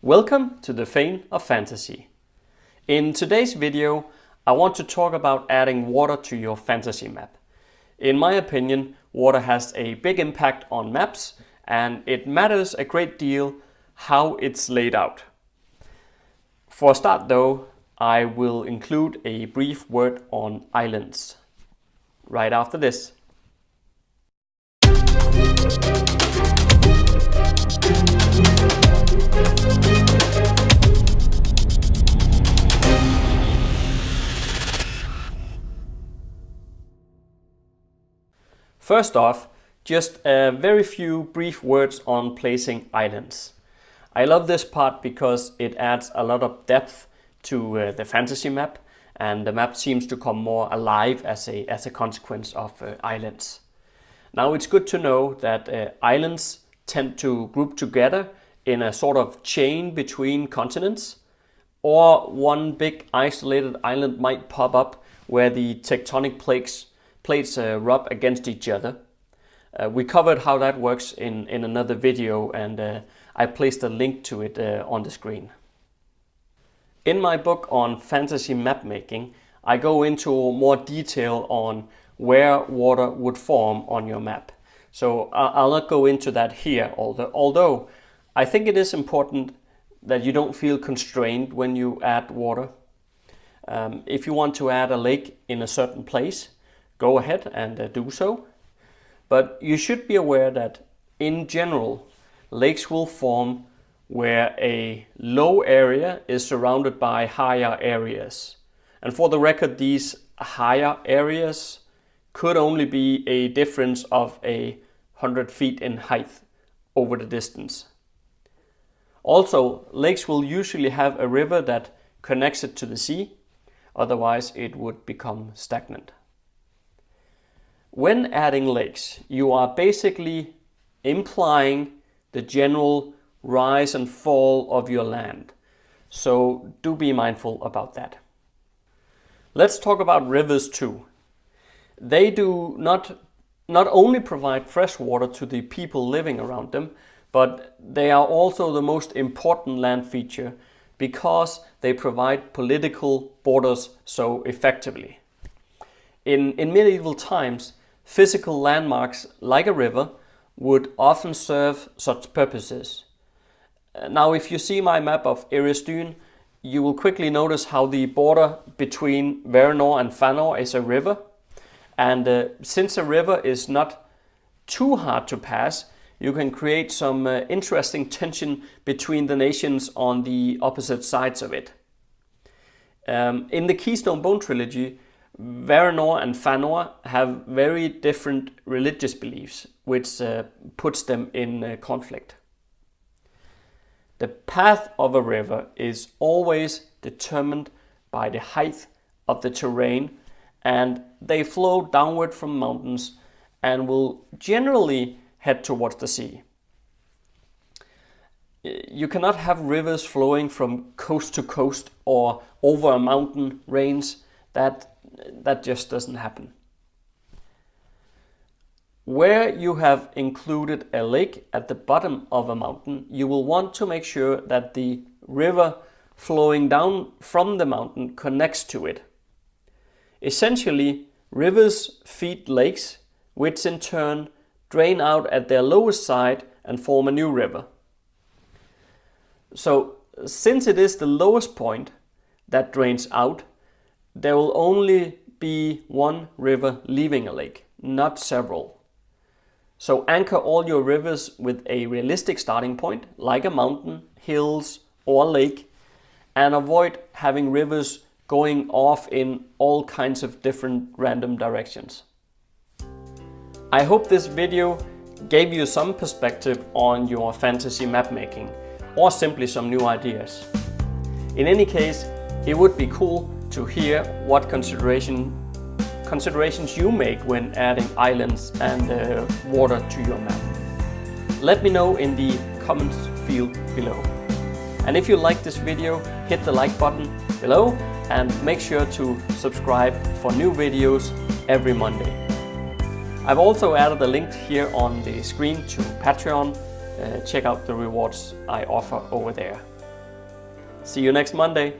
Welcome to the Fane of Fantasy. In today's video, I want to talk about adding water to your fantasy map. In my opinion, water has a big impact on maps, and it matters a great deal how it's laid out. For a start though, I will include a brief word on islands right after this. First off, just a very few brief words on placing islands. I love this part because it adds a lot of depth to the fantasy map, and the map seems to come more alive as a consequence of islands. Now it's good to know that islands tend to group together in a sort of chain between continents, or one big isolated island might pop up where the tectonic plates rub against each other. We covered how that works in another video, and I placed a link to it on the screen. In my book on fantasy map making, I go into more detail on where water would form on your map. So I'll not go into that here, although I think it is important that you don't feel constrained when you add water. If you want to add a lake in a certain place, go ahead and do so. But you should be aware that in general, lakes will form where a low area is surrounded by higher areas. And for the record, these higher areas could only be a difference of 100 feet in height over the distance. Also, lakes will usually have a river that connects it to the sea, otherwise it would become stagnant. When adding lakes, you are basically implying the general rise and fall of your land. So do be mindful about that. Let's talk about rivers too. They do not only provide fresh water to the people living around them, but they are also the most important land feature because they provide political borders so effectively. In medieval times, physical landmarks like a river would often serve such purposes. Now, if you see my map of Erisdune, you will quickly notice how the border between Varanor and Fanor is a river. And since a river is not too hard to pass, you can create some interesting tension between the nations on the opposite sides of it. In the Keystone Bone trilogy, Varanor and Fanor have very different religious beliefs, which puts them in conflict. The path of a river is always determined by the height of the terrain, and they flow downward from mountains and will generally head towards the sea. You cannot have rivers flowing from coast to coast or over a mountain range. That just doesn't happen. Where you have included a lake at the bottom of a mountain, you will want to make sure that the river flowing down from the mountain connects to it. Essentially, rivers feed lakes, which in turn drain out at their lowest side and form a new river. So, since it is the lowest point that drains out, there will only be one river leaving a lake, not several. So anchor all your rivers with a realistic starting point, like a mountain, hills, or a lake, and avoid having rivers going off in all kinds of different random directions. I hope this video gave you some perspective on your fantasy map making, or simply some new ideas. In any case, it would be cool to hear what considerations you make when adding islands and water to your map. Let me know in the comments field below. And if you like this video, hit the like button below and make sure to subscribe for new videos every Monday. I've also added a link here on the screen to Patreon. Check out the rewards I offer over there. See you next Monday.